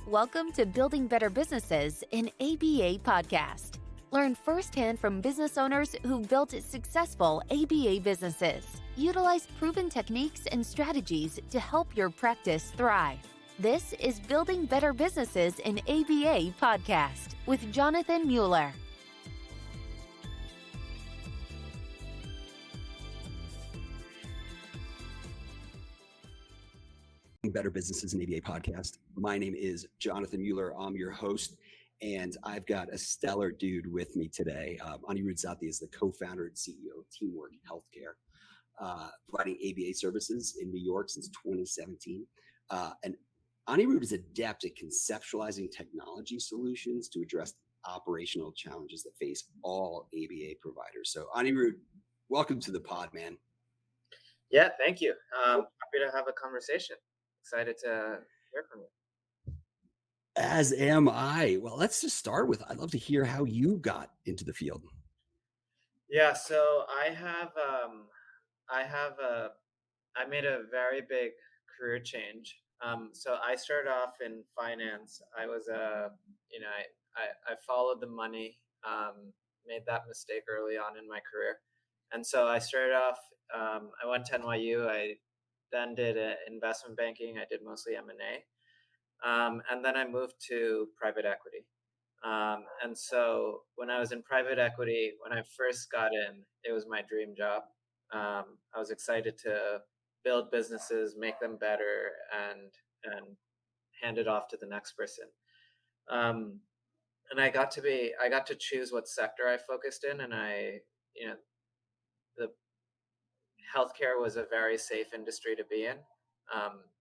Welcome to Building Better Businesses, an ABA podcast. Learn firsthand from business owners who've built successful ABA businesses. Utilize proven techniques and strategies to help your practice thrive. This is Building Better Businesses, an ABA podcast with Jonathan Mueller. Better Businesses and ABA podcast. My name is Jonathan Mueller. I'm your host, and I've got a stellar dude with me today. Anirudh Sathya is the co-founder and CEO of Teamwork Healthcare, providing ABA services in New York since 2017. And Anirudh is adept at conceptualizing technology solutions to address operational challenges that face all ABA providers. So Anirudh, welcome to the pod, man. Yeah, thank you. Happy to have a conversation. Excited to hear from you. As am I. Well, let's just start with, I'd love to hear how you got into the field. Yeah, so I made a very big career change. So I started off in finance. I was I followed the money, made that mistake early on in my career. And so I started off, I went to NYU. I then did investment banking. I did mostly M&A. And then I moved to private equity. And so when I was in private equity, when I first got in, it was my dream job. I was excited to build businesses, make them better, and hand it off to the next person. And I got to choose what sector I focused in, and the healthcare was a very safe industry to be in,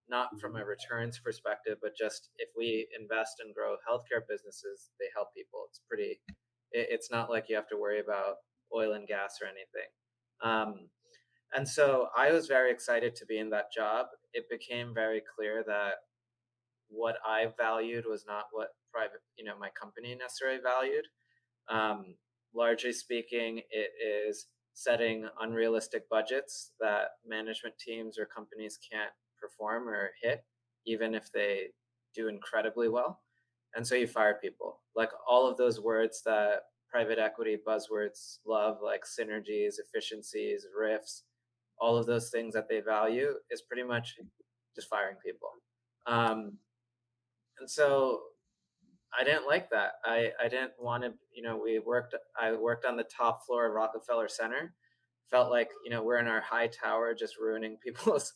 not from a returns perspective, but just if we invest and grow healthcare businesses, they help people. It's not like you have to worry about oil and gas or anything. And so I was very excited to be in that job. It became very clear that what I valued was not what my company necessarily valued. Largely speaking, it is setting unrealistic budgets that management teams or companies can't perform or hit, even if they do incredibly well. And so you fire people. Like all of those words that private equity buzzwords love, like synergies, efficiencies, RIFs, all of those things that they value is pretty much just firing people. And so I didn't like that. I didn't want to, I worked on the top floor of Rockefeller Center. Felt like, we're in our high tower, just ruining people's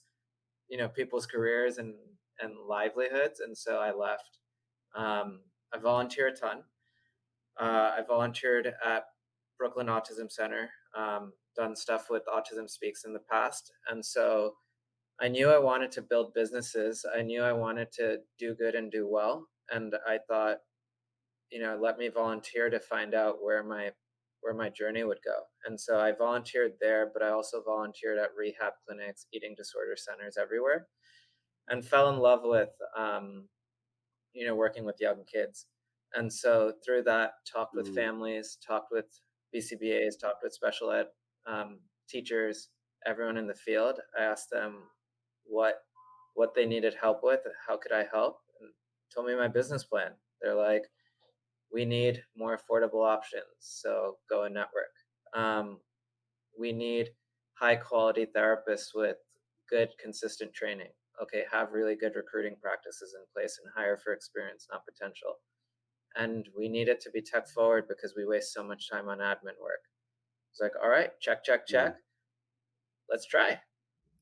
careers and livelihoods. And so I left. I volunteer a ton. I volunteered at Brooklyn Autism Center, done stuff with Autism Speaks in the past. And so I knew I wanted to build businesses. I knew I wanted to do good and do well. And I thought, let me volunteer to find out where my journey would go. And so I volunteered there, but I also volunteered at rehab clinics, eating disorder centers everywhere, and fell in love with, working with young kids. And so through that, talked with families, talked with BCBAs, talked with special ed teachers, everyone in the field. I asked them what they needed help with, how could I help, and told me my business plan. They're like, we need more affordable options, so go and network. We need high quality therapists with good, consistent training. Okay, have really good recruiting practices in place and hire for experience, not potential. And we need it to be tech forward because we waste so much time on admin work. It's like, all right, check. Let's try.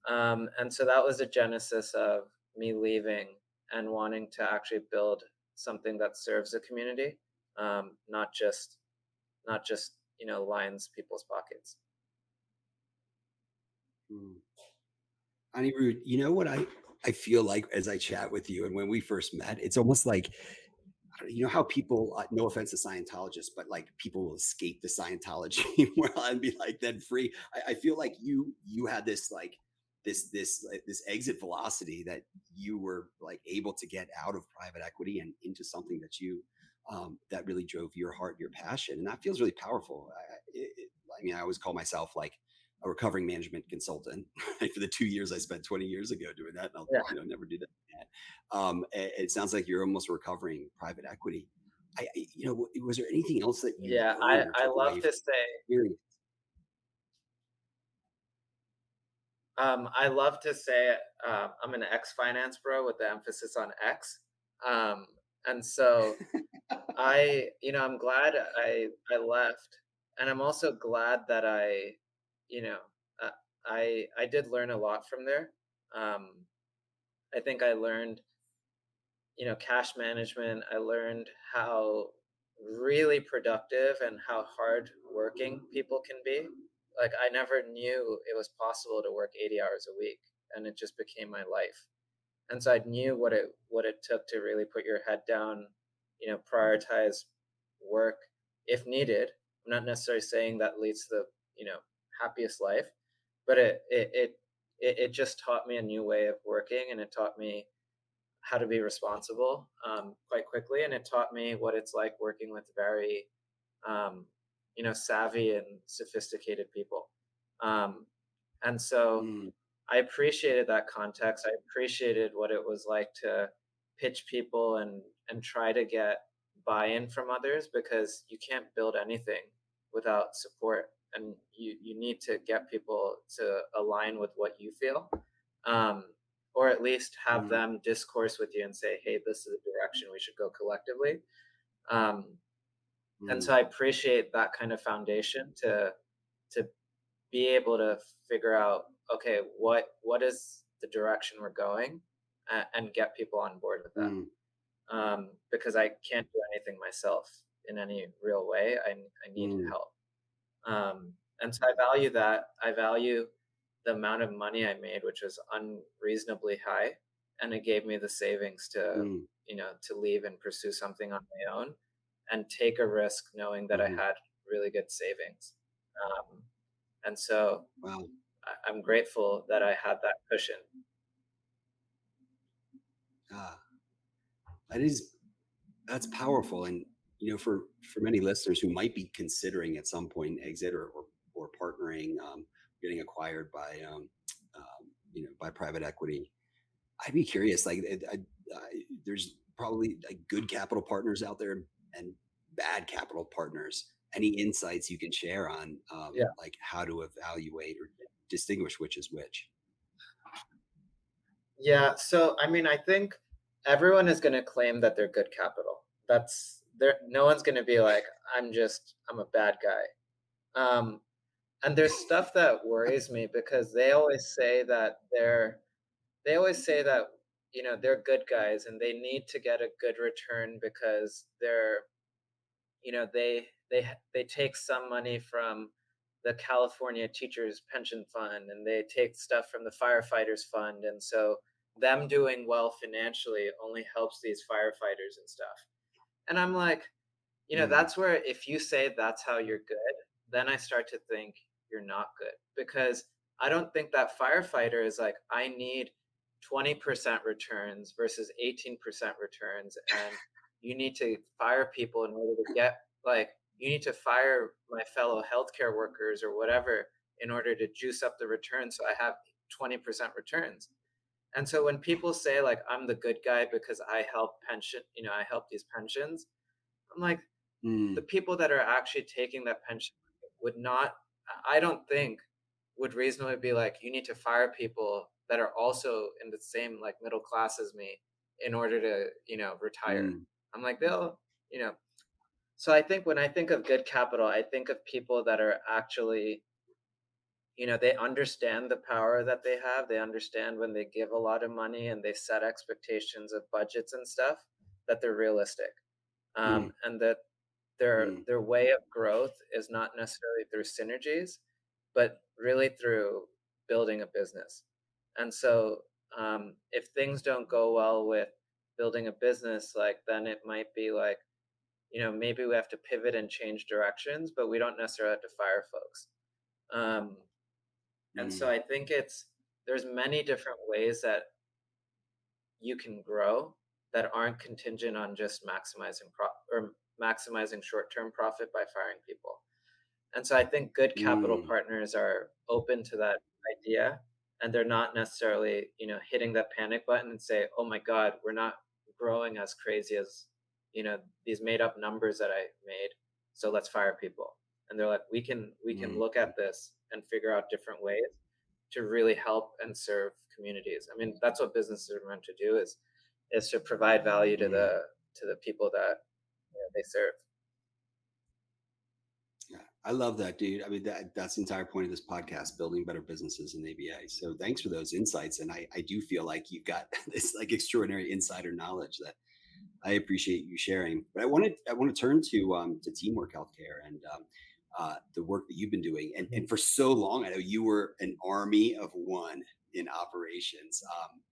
And so that was the genesis of me leaving and wanting to actually build something that serves the community, not just lines people's pockets. Anirudh, you know what I feel like as I chat with you, and when we first met, it's almost like, how people, no offense to Scientologists, but like people will escape the Scientology world and be like then free. I feel like you had this like this exit velocity that you were like able to get out of private equity and into something that you that really drove your heart, your passion, and that feels really powerful. I always call myself like a recovering management consultant for the 2 years I spent 20 years ago doing that, and I'll Yeah. never do that again. It sounds like you're almost recovering private equity. Was there anything else that you Yeah, learned or I took love away to from say, experience? I love to say, I'm an ex-finance bro with the emphasis on X. Um, and so I'm glad I left, and I'm also glad that you know, uh, I did learn a lot from there. Um, I think I learned, cash management. I learned how really productive and how hard working people can be. Like I never knew it was possible to work 80 hours a week, and it just became my life. And so I knew what it took to really put your head down, prioritize work if needed. I'm not necessarily saying that leads to the happiest life, but it just taught me a new way of working, and it taught me how to be responsible quite quickly, and it taught me what it's like working with very um, savvy and sophisticated people. Um, and so Mm, I appreciated that context. I appreciated what it was like to pitch people and try to get buy-in from others, because you can't build anything without support, and you need to get people to align with what you feel, um, or at least have mm, them discourse with you and say, hey, this is the direction we should go collectively. um, and mm, so I appreciate that kind of foundation to be able to figure out, okay, what is the direction we're going, and get people on board with that. mm, Because I can't do anything myself in any real way. I need mm, help. And so I value that. I value the amount of money I made, which was unreasonably high, and it gave me the savings mm, to leave and pursue something on my own and take a risk knowing that I mhm. had really good savings. And so Wow. I'm grateful that I had that cushion. Ah, that is that's powerful. And for many listeners who might be considering at some point exit or partnering, getting acquired by by private equity, I'd be curious. Like, there's probably like good capital partners out there and bad capital partners. Any insights you can share on Yeah. like how to evaluate or distinguish which is which? Yeah. So, I mean, I think everyone is going to claim that they're good capital. That's there. No one's going to be like, I'm a bad guy. And there's stuff that worries me, because they always say that, they're good guys and they need to get a good return because they take some money from the California Teachers Pension Fund, and they take stuff from the firefighters fund, and so them doing well financially only helps these firefighters and stuff. And I'm like, Mm, that's where, if you say that's how you're good, then I start to think you're not good, because I don't think that firefighter is like, I need 20% returns versus 18% returns, and you need to fire people in order to get, like, you need to fire my fellow healthcare workers or whatever in order to juice up the return so I have 20% returns. And so when people say like I'm the good guy because I help these pensions, I'm like, the mm, people that are actually taking that pension would not, I don't think, would reasonably be like, you need to fire people that are also in the same like middle class as me in order to retire. mm, I'm like, they'll you know so I think when I think of good capital, I think of people that are actually, they understand the power that they have. They understand when they give a lot of money and they set expectations of budgets and stuff, that they're realistic, mm, and that their mm, their way of growth is not necessarily through synergies, but really through building a business. And so, if things don't go well with building a business, like then it might be like, maybe we have to pivot and change directions, but we don't necessarily have to fire folks. Um, and so mm, I think there's many different ways that you can grow that aren't contingent on just maximizing short-term profit by firing people. And so I think good capital Mm, partners are open to that idea, and they're not necessarily, hitting that panic button and say, "Oh my God, we're not growing as crazy as, these made up numbers that I made. So let's fire people." And they're like, we can mm. look at this and figure out different ways to really help and serve communities. I mean, that's what businesses are meant to do is to provide value to Mm. the people that they serve. Yeah, I love that, dude. I mean, that's the entire point of this podcast, building better businesses in ABA. So thanks for those insights. And I do feel like you've got this like extraordinary insider knowledge that I appreciate you sharing. But I want to turn to Teamwork Healthcare and the work that you've been doing. And for so long, I know you were an army of one in operations.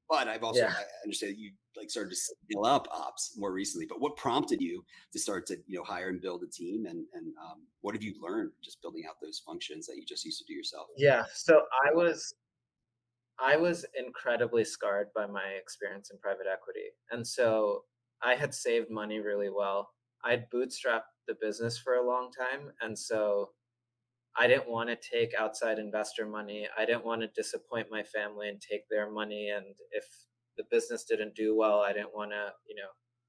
But Yeah. I understand you like started to scale up ops more recently. But what prompted you to start to hire and build a team? And what have you learned just building out those functions that you just used to do yourself? Yeah. So I was incredibly scarred by my experience in private equity. And so I had saved money really well. I'd bootstrapped the business for a long time. And so I didn't want to take outside investor money. I didn't want to disappoint my family and take their money. And if the business didn't do well, I didn't want to,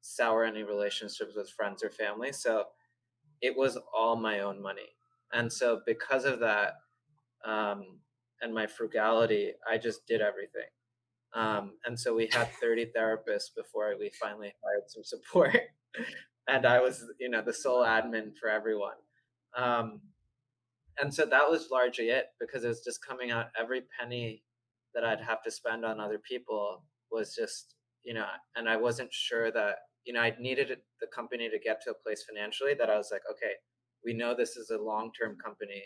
sour any relationships with friends or family. So it was all my own money. And so because of that, um, and my frugality, I just did everything. And so we had 30 therapists before we finally hired some support. And I was, the sole admin for everyone. Um, and so that was largely it because it was just coming out every penny that I'd have to spend on other people was just, and I wasn't sure that, I needed the company to get to a place financially that I was like, okay, we know this is a long-term company.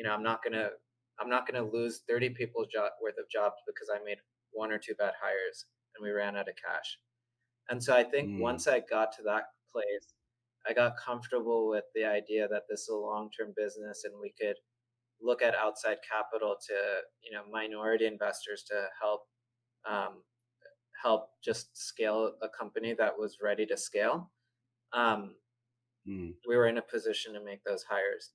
I'm not gonna lose 30 people's worth of jobs because I made one or two bad hires and we ran out of cash. And so I think Mm, once I got to that place, I got comfortable with the idea that this is a long-term business and we could look at outside capital to, minority investors to um, help just scale a company that was ready to scale. Um, mm, we were in a position to make those hires.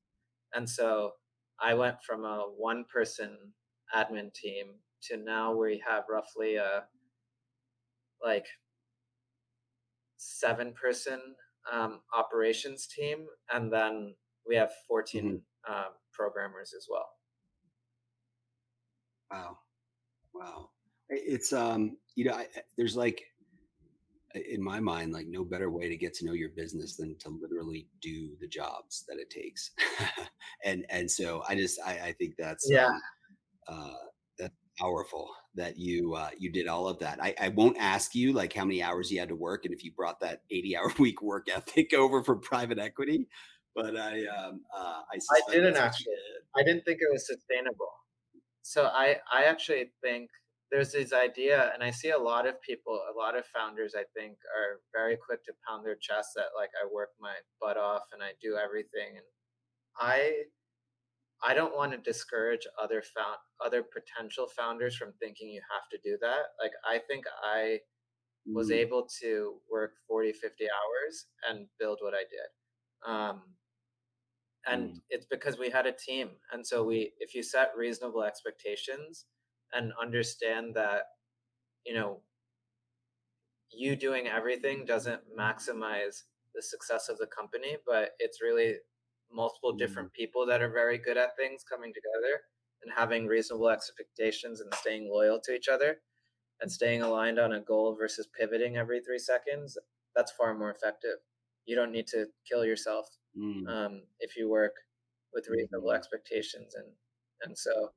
And so I went from a one person admin team to now we have roughly a like 7-person operations team. And then we have 14 mhm. programmers as well. Wow. Wow. It's there's like in my mind like no better way to get to know your business than to literally do the jobs that it takes. And so I think Yeah. uh that's powerful that you did all of that. I won't ask you like how many hours you had to work and if you brought that 80-hour week work ethic over for private equity, but I I suspect didn't that's what you actually. did. I didn't think it was sustainable. So I actually think there's this idea, and I see a lot of people, a lot of founders, I think, are very quick to pound their chest that like I work my butt off and I do everything. And I I don't want to discourage other potential founders from thinking you have to do that. Like I think I was Mm, able to work 40, 50 hours and build what I did. And mm, it's because we had a team. And so if you set reasonable expectations and understand that, you know, you doing everything doesn't maximize the success of the company, but it's really multiple mm, different people that are very good at things coming together and having reasonable expectations and staying loyal to each other and staying aligned on a goal versus pivoting every 3 seconds, that's far more effective. You don't need to kill yourself mm, if you work with reasonable mhm. expectations, and so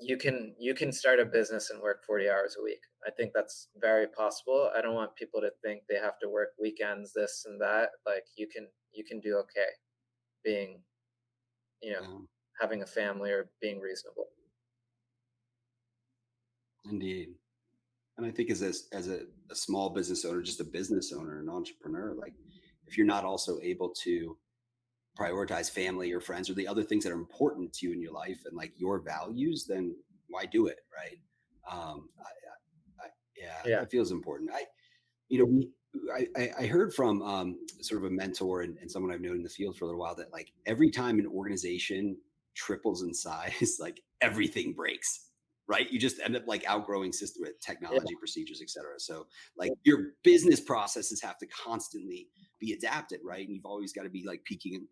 you can start a business and work 40 hours a week. I think that's very possible. I don't want people to think they have to work weekends, this and that. Like you can do okay being, you know, Yeah, having a family or being reasonable. indeed. And I think as a small business owner, just a business owner, an entrepreneur, like if you're not also able to prioritize family or friends or the other things that are important to you in your life and like your values, then why do it, right? I, yeah, Yeah. it feels important. you know, I heard from sort of a mentor and someone I've known in the field for a little while that like every time an organization triples in size, like everything breaks, right? You just end up like outgrowing system with Yeah, technology, procedures, et cetera. So like your business processes have to constantly be adapted, right? And you've always got to be like peeking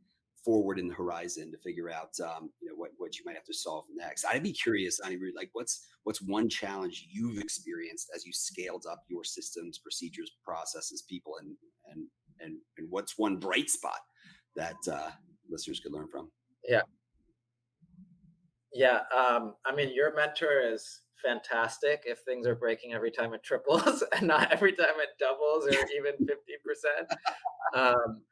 forward in the horizon to figure out what you might have to solve next. I'd be curious, Anirudh, like what's one challenge you've experienced as you scaled up your systems, procedures, processes, people, and what's one bright spot that listeners could learn from? yeah, yeah. I mean, your mentor is fantastic if things are breaking every time it triples and not every time it doubles or even 50%. Um,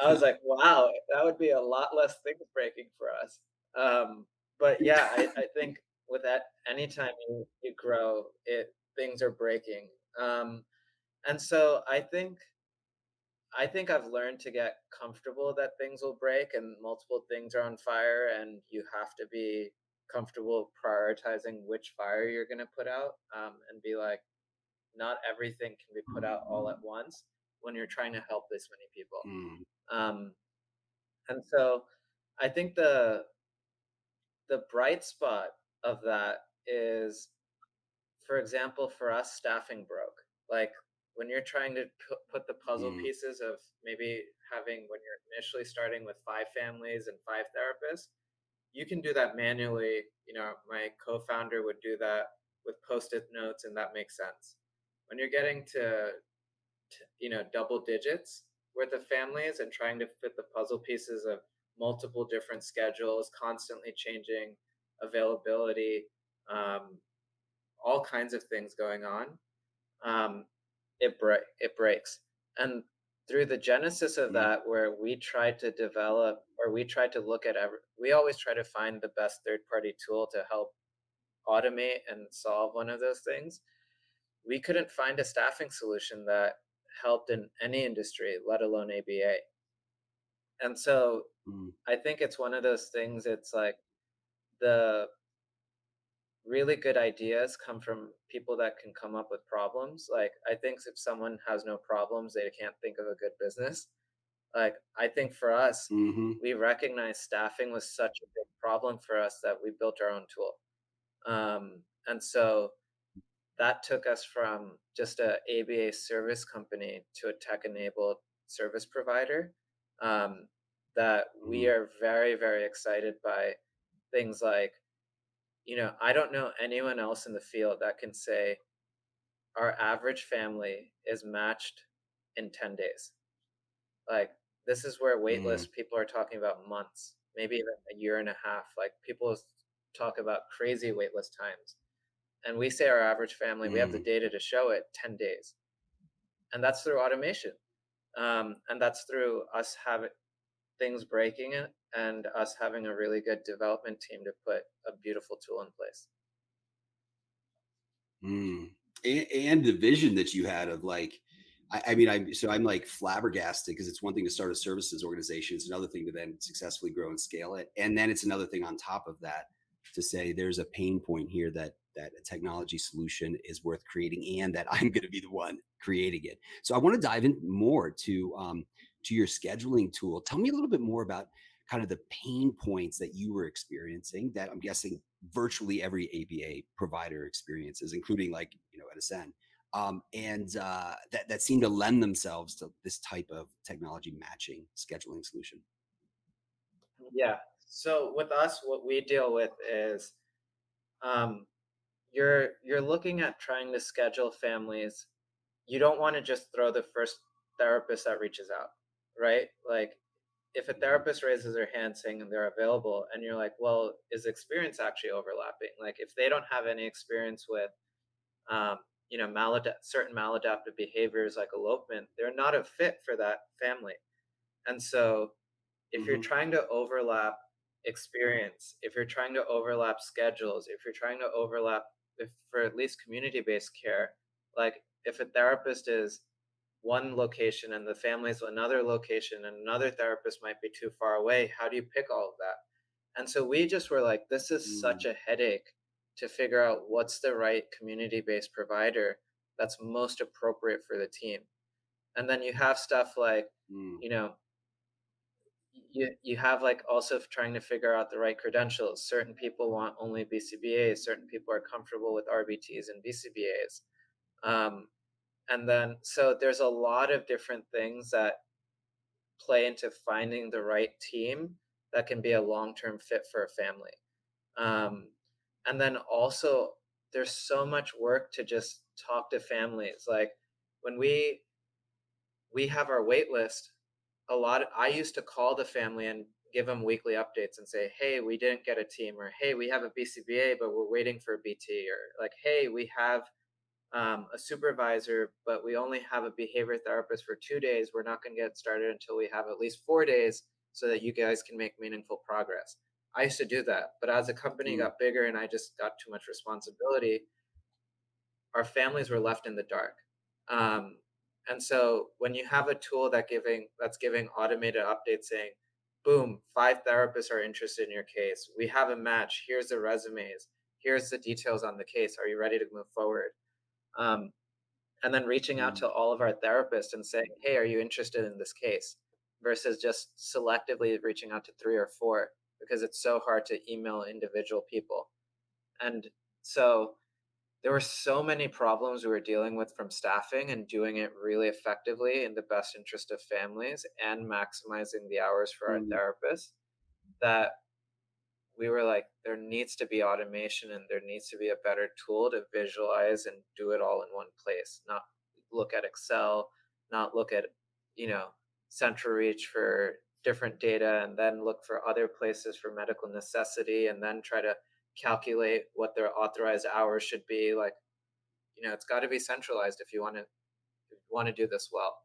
I was like, wow, that would be a lot less things breaking for us. Um, but yeah, I think with that, anytime you grow, things are breaking. And so I think I've learned to get comfortable that things will break and multiple things are on fire, and you have to be comfortable prioritizing which fire you're going to put out, and be like, not everything can be put out all at once when you're trying to help this many people. Mm, Um, and so I think the bright spot of that is, for example, for us, staffing broke. Like when you're trying to put the puzzle mm, pieces of maybe having, when you're initially starting with 5 families and 5 therapists, you can do that manually. My co-founder would do that with post-it notes, and that makes sense. When you're getting to double digits worth of families and trying to fit the puzzle pieces of multiple different schedules, constantly changing availability, um, all kinds of things going on, um, it breaks. And through the genesis of mm, that, where we tried to develop, or we tried to look at we always try to find the best third party tool to help automate and solve one of those things. We couldn't find a staffing solution that helped in any industry, let alone ABA. And so mm, I think it's one of those things. It's like the really good ideas come from people that can come up with problems. Like, I think if someone has no problems, they can't think of a good business. Like, I think for us, hmm we recognized staffing was such a big problem for us that we built our own tool. And so that took us from just a ABA service company to a tech-enabled service provider, um, that we mm, are very, very excited by things like, I don't know anyone else in the field that can say our average family is matched in 10 days. Like, this is where mm, waitlist people are talking about months, maybe even a year and a half. Like, people talk about crazy waitlist times. And we say our average family, we have the mm. data to show it, 10 days. And that's through automation. And that's through us having things breaking it and us having a really good development team to put a beautiful tool in place. Mm. And the vision that you had of like, I mean, I'm like flabbergasted because it's one thing to start a services organization. It's another thing to then successfully grow and scale it. And then it's another thing on top of that to say there's a pain point here that a technology solution is worth creating and that I'm going to be the one creating it. So I want to dive in more to your scheduling tool. Tell me a little bit more about kind of the pain points that you were experiencing that I'm guessing virtually every ABA provider experiences, including like NSN, and that seem to lend themselves to this type of technology matching scheduling solution. Yeah. So with us, what we deal with is, um, you're looking at trying to schedule families. You don't want to just throw the first therapist that reaches out, right? Like, if a Mhm, therapist raises their hand saying they're available, and you're like, well, is experience actually overlapping? Like, if they don't have any experience with, um, certain maladaptive behaviors like elopement, they're not a fit for that family. And so if you're mhm, trying to overlap experience, if you're trying to overlap schedules, if you're trying to overlap, if for at least community-based care, like if a therapist is one location and the family's another location and another therapist might be too far away, how do you pick all of that? And so we just were like, this is mm, such a headache to figure out what's the right community-based provider that's most appropriate for the team. And then you have stuff like, Mm. you know, you have like also trying to figure out the right credentials. Certain people want only BCBAs, certain people are comfortable with RBTs and BCBAs. And then so there's a lot of different things that play into finding the right team that can be a long-term fit for a family. Um, and then also there's so much work to just talk to families. Like when we have our wait list, I used to call the family and give them weekly updates and say, hey, we didn't get a team, or hey, we have a BCBA but we're waiting for a BT, or like, hey, we have a supervisor but we only have a behavior therapist for 2 days, we're not going to get started until we have at least 4 days so that you guys can make meaningful progress. I used to do that, but as the company Mm. got bigger and I just got too much responsibility, our families were left in the dark. Um, and so when you have a tool that's giving automated updates saying, boom, 5 therapists are interested in your case. We have a match. Here's the resumes. Here's the details on the case. Are you ready to move forward? Um, and then reaching out Mm. to all of our therapists and saying, hey, are you interested in this case? Versus just selectively reaching out to 3 or 4, because it's so hard to email individual people. And so there were so many problems we were dealing with from staffing and doing it really effectively in the best interest of families and maximizing the hours for our Mm. therapists, that we were like, there needs to be automation and there needs to be a better tool to visualize and do it all in one place, not look at Excel, not look at, CentralReach for different data and then look for other places for medical necessity and then try to calculate what their authorized hours should be. Like, it's got to be centralized if you want to do this well.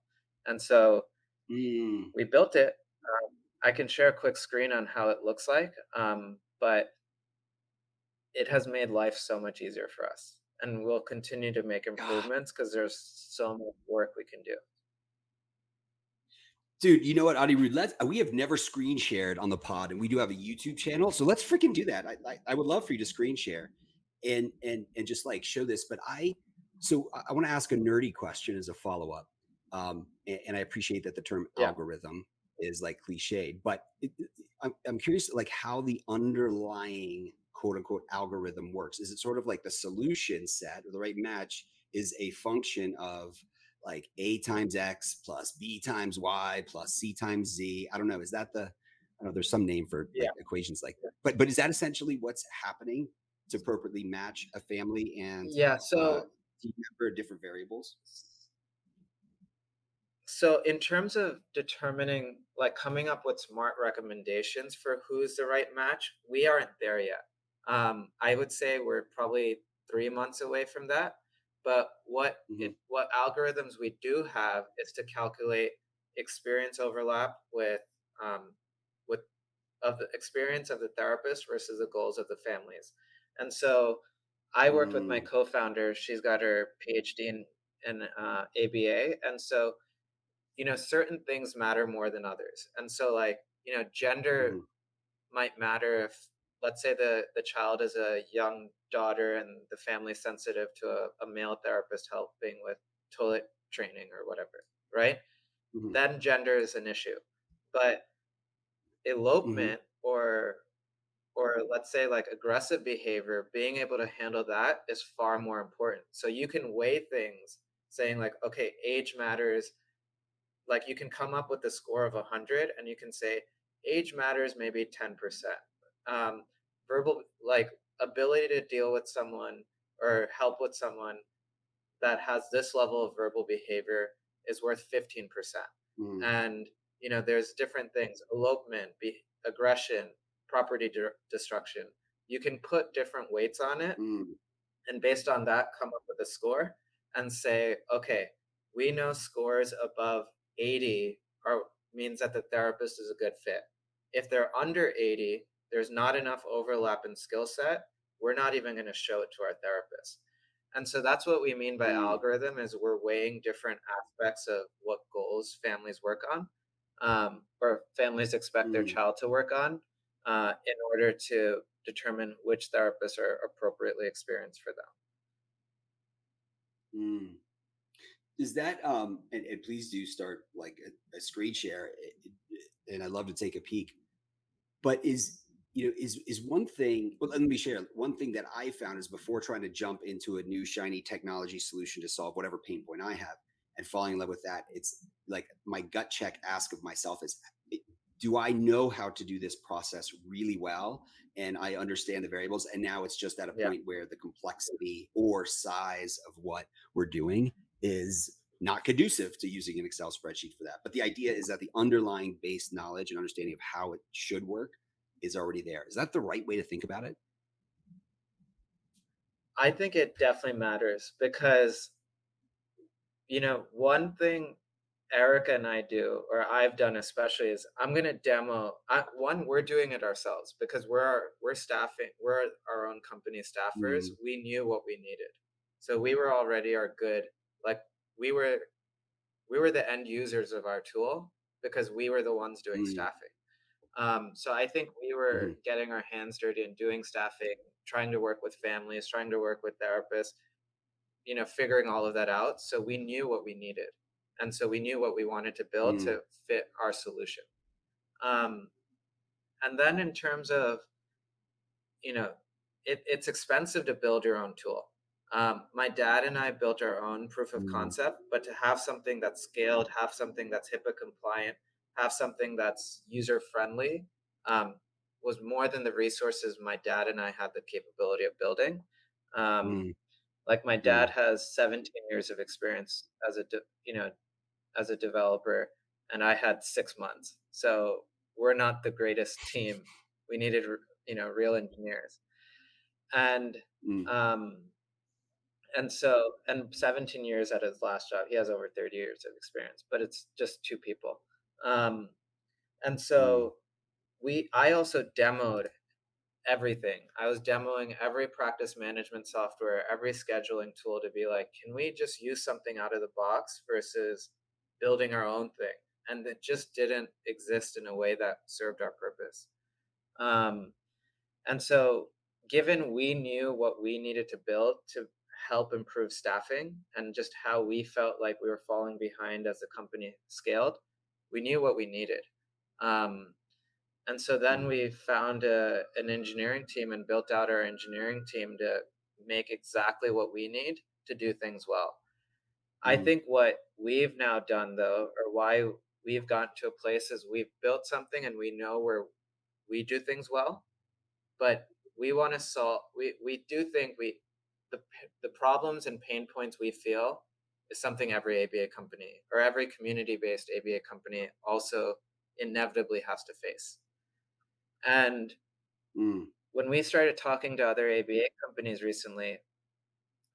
And so Mm. we built it. I can share a quick screen on how it looks like, but it has made life so much easier for us, and we'll continue to make God. improvements because there's so much work we can do. Dude, you know what, Anirudh? We have never screen shared on the pod, and we do have a YouTube channel, so let's freaking do that. I would love for you to screen share and just like show this. But I want to ask a nerdy question as a follow up, and I appreciate that the term Yeah. algorithm is like cliched, but I'm curious like how the underlying quote unquote algorithm works. Is it sort of like the solution set or the right match is a function of like A times X plus B times Y plus C times Z? I don't know. Is that I don't know. There's some name for Yeah. like equations like that. But is that essentially what's happening to appropriately match a family and Yeah. team member different variables? So in terms of determining, like coming up with smart recommendations for who's the right match, we aren't there yet. I would say we're probably 3 months away from that. But Mm-hmm. what algorithms we do have is to calculate experience overlap um, with of the experience of the therapist versus the goals of the families. And so I worked with my Mm. co-founder. She's got her PhD in ABA, and so certain things matter more than others. And so like, gender Mm-hmm. might matter if, let's say, the child is a young daughter and the family's sensitive to a male therapist helping with toilet training or whatever, right? Mm-hmm. Then gender is an issue. But Mm-hmm. elopement or let's say like aggressive behavior, being able to handle that is far more important. So you can weigh things saying like, okay, age matters. Like you can come up with a score of 100 and you can say age matters maybe 10%. Verbal, like ability to deal with someone or help with someone that has this level of verbal behavior is worth 15%. Mm-hmm. And there's different things: elopement, aggression, property destruction. You can put different weights on it, Mm-hmm. and based on that come up with a score and say, okay, we know scores above 80 means that the therapist is a good fit. If they're under 80, there's not enough overlap in skill set, we're not even going to show it to our therapist. And so that's what we mean by algorithm, is we're weighing different aspects of what goals families work on, or families expect their Mm-hmm. child to work on, in order to determine which therapists are appropriately experienced for them. Mm. Does that and please do start like a screen share, and I'd love to take a peek. But is one thing, well, let me share one thing that I found is before trying to jump into a new shiny technology solution to solve whatever pain point I have and falling in love with that, it's like my gut check ask of myself is, do I know how to do this process really well? And I understand the variables. And now it's just at a Yeah. point where the complexity or size of what we're doing is not conducive to using an Excel spreadsheet for that. But the idea is that the underlying base knowledge and understanding of how it should work is already there. Is that the right way to think about it? I think it definitely matters because, one thing Erica and I do, or I've done especially, is I'm going to demo. We're doing it ourselves because we're staffing. We're our own company staffers. Mm, We knew what we needed, so we were already our good. Like we were the end users of our tool because we were the ones doing mm, staffing. So I think we were mm, getting our hands dirty and doing staffing, trying to work with families, trying to work with therapists, figuring all of that out. So we knew what we needed. And so we knew what we wanted to build mm, to fit our solution. Um, and then in terms of, it's expensive to build your own tool. My dad and I built our own proof of mm, concept, but to have something that's scaled, have something that's HIPAA compliant, have something that's user friendly, was more than the resources my dad and I had the capability of building. Um, mm, like my dad mm, has 17 years of experience as a developer, and I had 6 months. So we're not the greatest team. We needed real engineers, and mm, um, and 17 years at his last job. He has over 30 years of experience, but it's just two people. Um, and mm, so I also demoed everything. I was demoing every practice management software, every scheduling tool to be like, can we just use something out of the box versus building our own thing? And it just didn't exist in a way that served our purpose. Um, and so, given we knew what we needed to build to help improve staffing and just how we felt like we were falling behind as the company scaled, we knew what we needed. Um, and so then mm, we found an engineering team and built out our engineering team to make exactly what we need to do things well. I mm, think what we've now done, though, or why we've gotten to a place is we've built something and we know where we do things well, but we want to solve. We do think the the problems and pain points we feel is something every ABA company or every community-based ABA company also inevitably has to face. And mm, when we started talking to other ABA companies recently,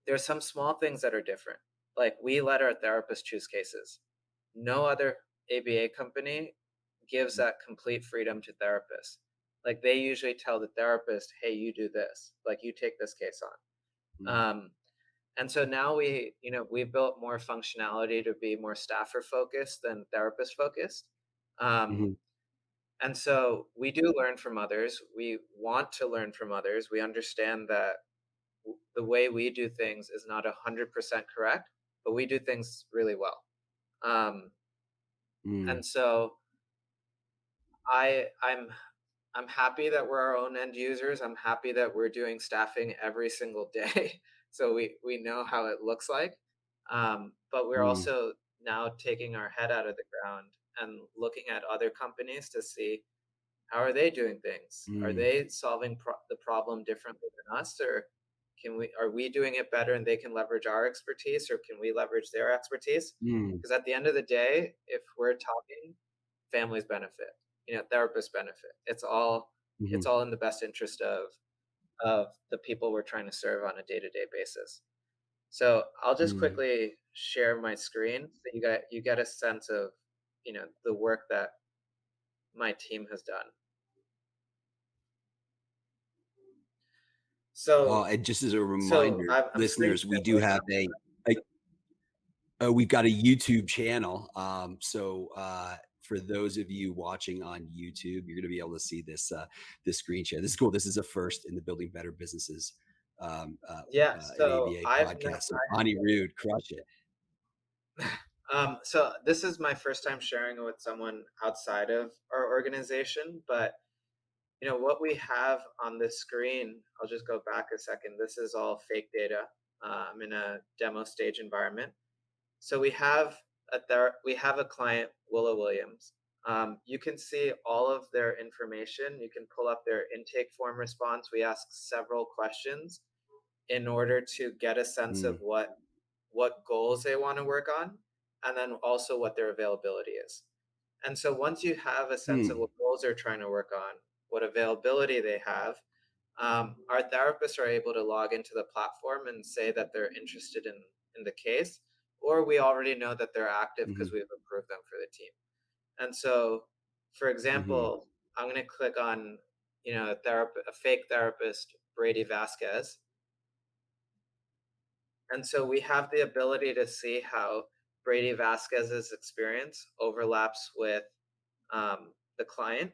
there's some small things that are different. Like we let our therapists choose cases. No other ABA company gives that complete freedom to therapists. Like they usually tell the therapist, "Hey, you do this. Like you take this case on." mm, And so now we've built more functionality to be more staffer focused than therapist focused. Um, mhm, and so we do learn from others. We want to learn from others. We understand that the way we do things is not 100% correct, but we do things really well. Um, mm, and so I'm happy that we're our own end users. I'm happy that we're doing staffing every single day, so we know how it looks like. But we're mm, also now taking our head out of the ground and looking at other companies to see how are they doing things. Are mm, they solving the problem differently than us, or are we doing it better and they can leverage our expertise, or can we leverage their expertise? mm, Because at the end of the day, if we're talking, families benefit, therapists benefit. It's mhm, all in the best interest of the people we're trying to serve on a day-to-day basis. So I'll just mm. quickly share my screen so you get a sense of the work that my team has done. Oh, So and just as a so reminder, I'm screen listeners, we do sharing. have we've got a YouTube channel. For those of you watching on YouTube, you're going to be able to see this screen share. This is cool. This is a first in the Building Better Businesses Yeah, an so ABA podcast. So Anirudh, crush it. So this is my first time sharing it with someone outside of our organization, but what we have on this screen, I'll just go back a second. This is all fake data. I'm in a demo stage environment. So we have a client, Willow Williams. You can see all of their information. You can pull up their intake form response. We ask several questions in order to get a sense of Mm, what goals they want to work on, and then also what their availability is. And so once you have a sense of mm, what goals they're trying to work on, what availability they have, our therapists are able to log into the platform and say that they're interested in the case, or we already know that they're active mhm, because we've approved them for the team. And so, for mhm, example, I'm going to click on, a fake therapist, Brady Vasquez, and so we have the ability to see how Brady Vasquez's experience overlaps with the client.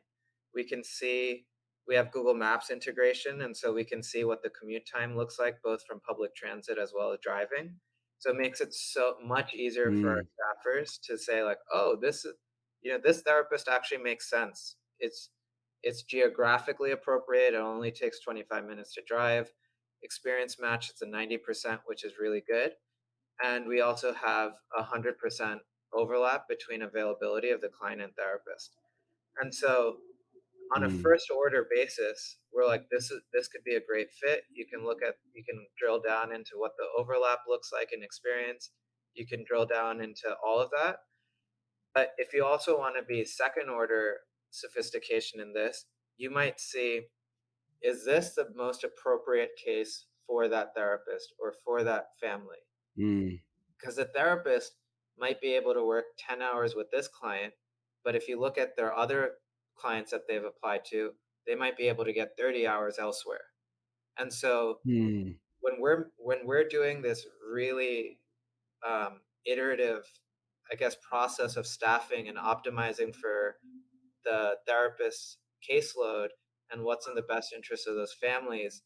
We can see we have Google Maps integration, and so we can see what the commute time looks like, both from public transit as well as driving. So it makes it so much easier for our mm, staffers to say, like, oh, this therapist actually makes sense. It's geographically appropriate. It only takes 25 minutes to drive. Experience match, it's a 90%, which is really good. And we also have 100% overlap between availability of the client and therapist. And so on a mm, first order basis, we're like, this could be a great fit. You can drill down into what the overlap looks like in experience. You can drill down into all of that. But if you also want to be second order sophistication in this, you might see, is this the most appropriate case for that therapist or for that family? mm, Because the therapist might be able to work 10 hours with this client, but if you look at their other clients that they've applied to, they might be able to get 30 hours elsewhere. And so mm, when we're doing this really iterative, I guess, process of staffing and optimizing for the therapist's caseload and what's in the best interest of those families,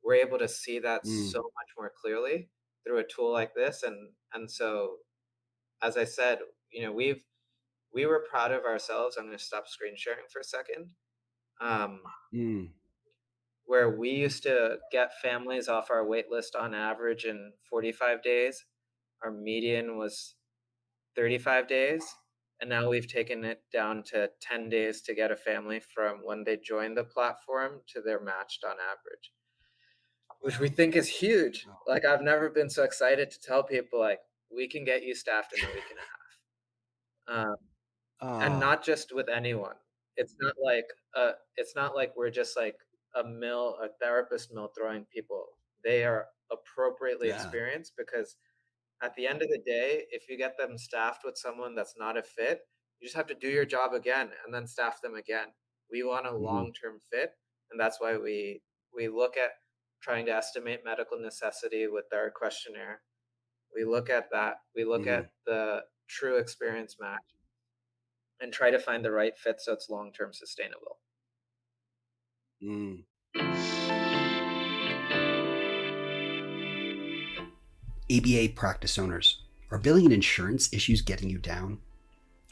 we're able to see that mm. so much more clearly through a tool like this. And so, as I said, we were proud of ourselves. I'm going to stop screen sharing for a second. Um, Mm, where we used to get families off our wait list on average in 45 days. Our median was 35 days. And now we've taken it down to 10 days to get a family from when they join the platform to they're matched on average, which we think is huge. oh, Like, I've never been so excited to tell people, like, we can get you staffed in a week and a half. And ah, not just with anyone. It's not like we're just like a therapist mill throwing people. They are appropriately yeah. experienced, because at the end of the day, if you get them staffed with someone that's not a fit, you just have to do your job again and then staff them again. We want a Mhm, long-term fit, and that's why we look at trying to estimate medical necessity with our questionnaire. We look at that. We look mhm, at the true experience match and try to find the right fit so it's long-term sustainable. mm. ABA practice owners, are billing and insurance issues getting you down?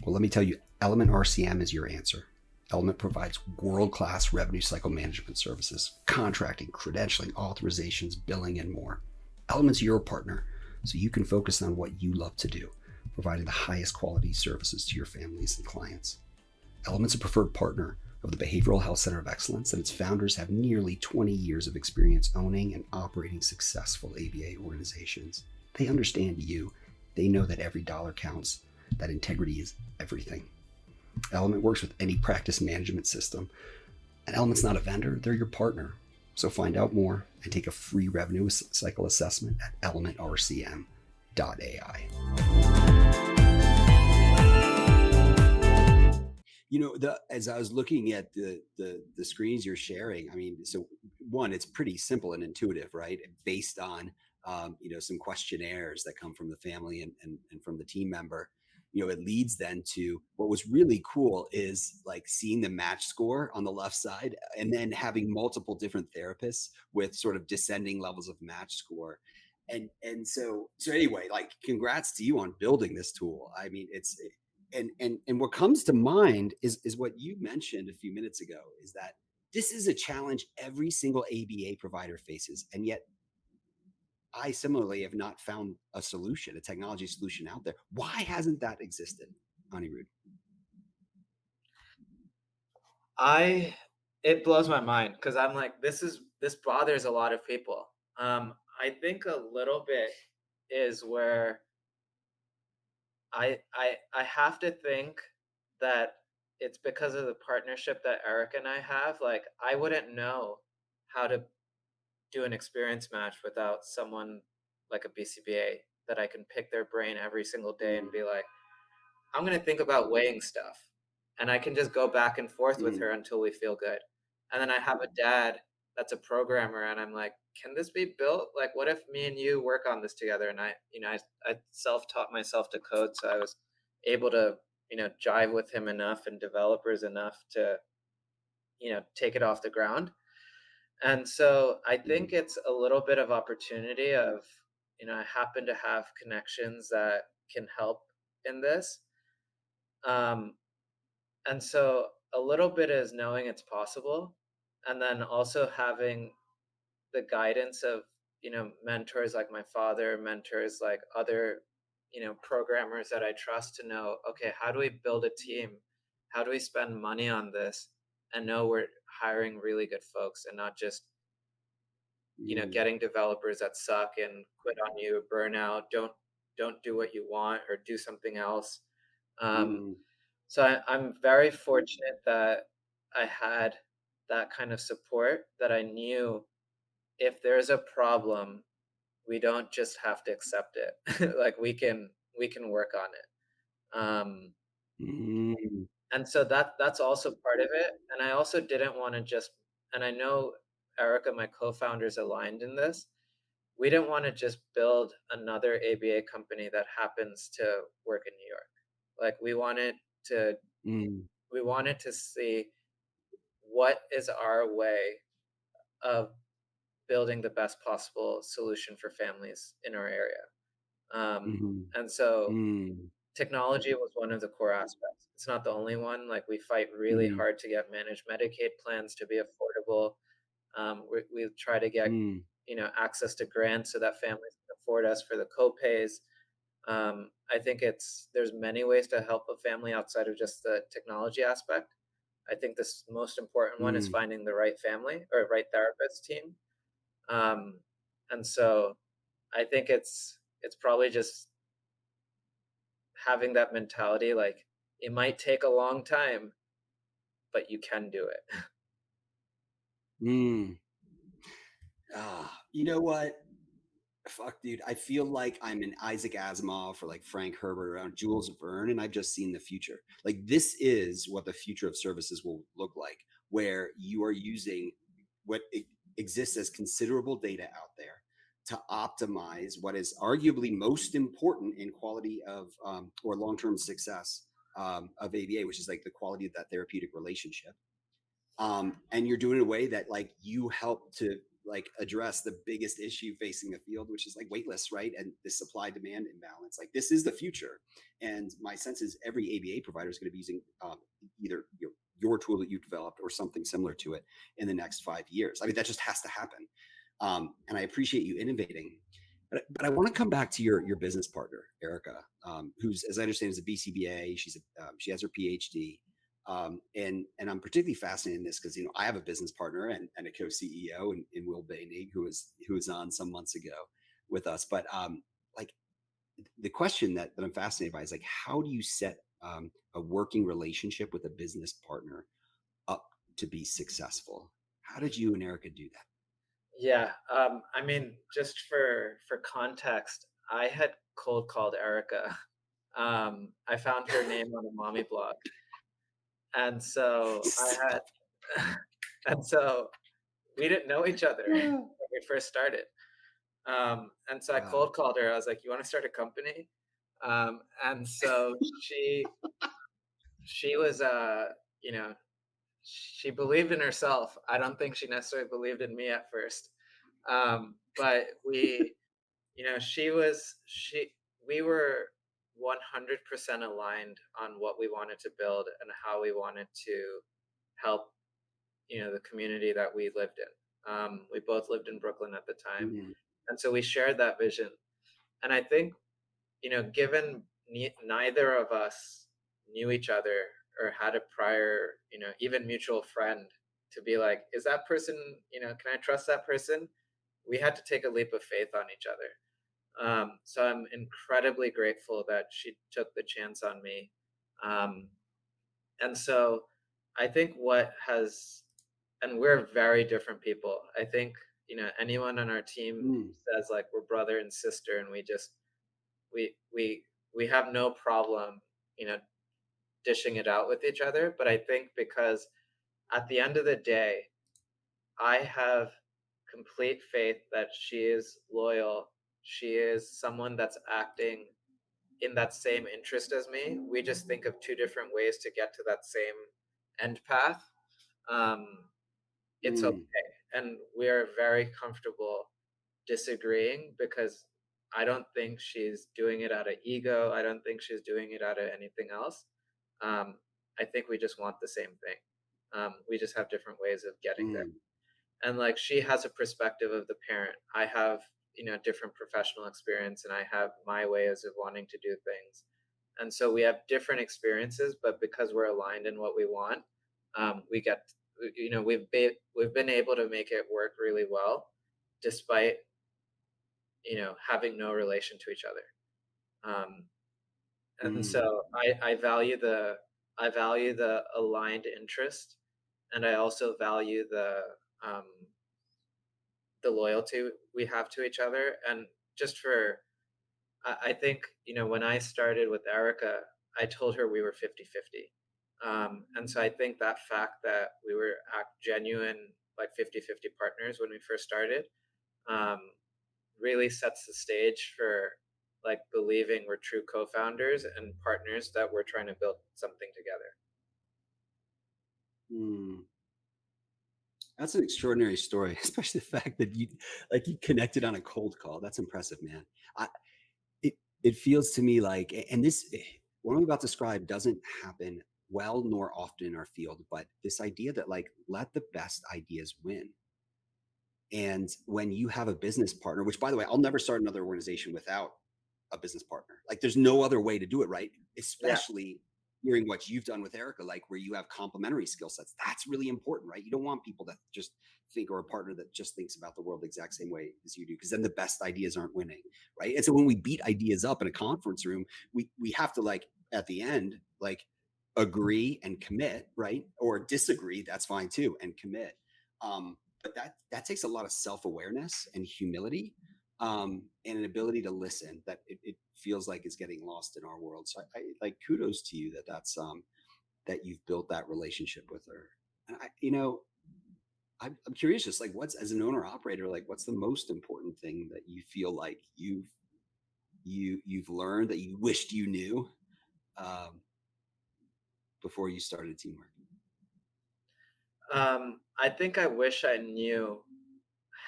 Well, let me tell you, Element RCM is your answer. Element provides world-class revenue cycle management services, contracting, credentialing, authorizations, billing, and more. Element's your partner, so you can focus on what you love to do, providing the highest quality services to your families and clients. Element's a preferred partner of the Behavioral Health Center of Excellence, and its founders have nearly 20 years of experience owning and operating successful ABA organizations. They understand you. They know that every dollar counts, that integrity is everything. Element works with any practice management system, and Element's not a vendor, they're your partner. So find out more and take a free revenue cycle assessment at elementrcm.ai. As I was looking at the screens you're sharing, I mean, so one, it's pretty simple and intuitive, right? Based on some questionnaires that come from the family and from the team member. It leads then to what was really cool is like seeing the match score on the left side and then having multiple different therapists with sort of descending levels of match score. So anyway, like congrats to you on building this tool. I mean, and what comes to mind is what you mentioned a few minutes ago, is that this is a challenge every single ABA provider faces, and yet I similarly have not found a solution, a technology solution out there. Why hasn't that existed, Anirudh? It blows my mind because I'm like, this bothers a lot of people. I think a little bit is where I have to think that it's because of the partnership that Eric and I have. Like, I wouldn't know how to do an experience match without someone like a BCBA that I can pick their brain every single day and be like, I'm going to think about weighing stuff. And I can just go back and forth with her until we feel good. And then I have a dad that's a programmer, and I'm like, can this be built? Like, what if me and you work on this together? And I self-taught myself to code. So I was able to, jive with him enough and developers enough to, take it off the ground. And so I think it's a little bit of opportunity of, I happen to have connections that can help in this. And so a little bit is knowing it's possible, and then also having the guidance of, mentors like my father, mentors like other, programmers that I trust to know, okay, how do we build a team? How do we spend money on this and know we're hiring really good folks and not just, getting developers that suck and quit on you, burn out, don't do what you want or do something else. So I'm very fortunate that I had that kind of support, that I knew if there's a problem, we don't just have to accept it. Like we can work on it. And so that's also part of it. And I also didn't want to just, and I know Erica, my co-founders, aligned in this. We didn't want to just build another ABA company that happens to work in New York. Like to we wanted to see what is our way of building the best possible solution for families in our area. And so technology was one of the core aspects. It's not the only one. Like, we fight really hard to get managed Medicaid plans to be affordable. We try to get access to grants so that families can afford us for the co-pays. I think there's many ways to help a family outside of just the technology aspect. I think this most important one is finding the right family or right therapist team. And so I think it's probably just having that mentality, like, it might take a long time, but you can do it. You know what? Fuck, dude. I feel like I'm an Isaac Asimov or like Frank Herbert around Jules Verne, and I've just seen the future. Like, this is what the future of services will look like, where you are using what exists as considerable data out there to optimize what is arguably most important in quality of or long-term success of ABA, which is like the quality of that therapeutic relationship. And you're doing it in a way that like you help to like address the biggest issue facing the field, which is like wait lists, right? And the supply demand imbalance. Like, this is the future. And my sense is every ABA provider is going to be using either your tool that you've developed or something similar to it in the next 5 years. I mean, that just has to happen. And I appreciate you innovating. But I want to come back to your business partner, Erica, who's, as I understand, is a BCBA. She has her PhD. And I'm particularly fascinated in this because, I have a business partner and a co-CEO in Will Bainey, who was on some months ago with us. But like, the question that I'm fascinated by is like, how do you set a working relationship with a business partner up to be successful? How did you and Erica do that? Yeah. I mean, just for context, I had cold called Erica. I found her name on a mommy blog. And so and so we didn't know each other when we first started. And so I cold called her. I was like, "You want to start a company?" And so she was, she believed in herself. I don't think she necessarily believed in me at first. But we were 100% aligned on what we wanted to build and how we wanted to help, the community that we lived in. We both lived in Brooklyn at the time, Mm, and so we shared that vision. And I think, given neither of us knew each other or had a prior, even mutual friend to be like, is that person, can I trust that person? We had to take a leap of faith on each other. So I'm incredibly grateful that she took the chance on me. Um, and so I think and we're very different people. I think, anyone on our team mm, says like we're brother and sister, and we, we, we have no problem, dishing it out with each other. But I think because at the end of the day, I have complete faith that she is loyal. She is someone that's acting in that same interest as me. We just think of two different ways to get to that same end path. Um, it's mm, okay. And we are very comfortable disagreeing because I don't think she's doing it out of ego. I don't think she's doing it out of anything else. Um, I think we just want the same thing. We just have different ways of getting there. mm, And like she has a perspective of the parent. I have, different professional experience, and I have my ways of wanting to do things. And so we have different experiences, but because we're aligned in what we want, we get, we've been able to make it work really well, despite, having no relation to each other. And mm, so I value the aligned interest, and I also value um, the loyalty we have to each other. And just for, I think, when I started with Erica, I told her we were 50-50. And so I think that fact that we were genuine, like 50-50 partners when we first started, um, really sets the stage for like believing we're true co-founders and partners that we're trying to build something together. mm. That's an extraordinary story, especially the fact that you connected on a cold call. That's impressive, man. I, it feels to me like, and this what I'm about to describe doesn't happen well nor often in our field, but this idea that like let the best ideas win. And when you have a business partner, which by the way, I'll never start another organization without a business partner. Like there's no other way to do it, right? Yeah. Especially hearing what you've done with Erica, like where you have complementary skill sets. That's really important, right? You don't want people that just think, or a partner that just thinks about the world the exact same way as you do, because then the best ideas aren't winning, right? And so when we beat ideas up in a conference room, we have to like at the end, like agree and commit, right? Or disagree, that's fine too, and commit. But that takes a lot of self-awareness and humility, and an ability to listen that it feels like is getting lost in our world. So I like kudos to you that you've built that relationship with her. And I'm curious, just like what's as an owner operator, like what's the most important thing that you feel like you've learned that you wished you knew um, before you started Teamwork? I think I wish I knew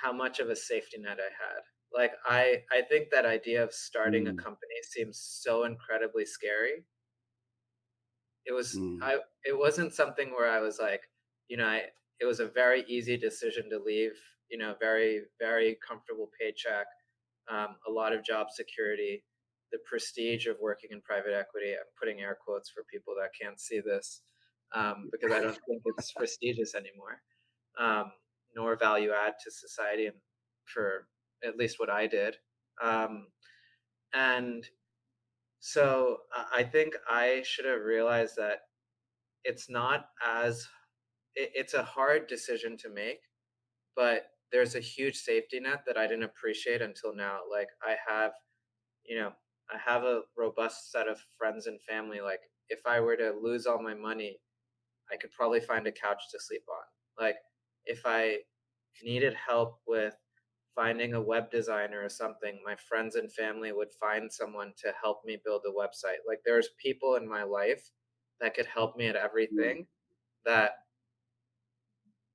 how much of a safety net I had. Like I think that idea of starting a Mm, company seems so incredibly scary. It was mm, I it wasn't something where I was like, it was a very easy decision to leave, very, very comfortable paycheck, a lot of job security, the prestige of working in private equity. I'm putting air quotes for people that can't see this, because I don't think it's prestigious anymore, um, nor value add to society, and for at least what I did. Um, and so I think I should have realized that it's not as it's a hard decision to make, but there's a huge safety net that I didn't appreciate until now. Like you know, I have a robust set of friends and family. Like if I were to lose all my money, I could probably find a couch to sleep on. Like if I needed help with finding a web designer or something, my friends and family would find someone to help me build a website. Like there's people in my life that could help me at mm, everything, that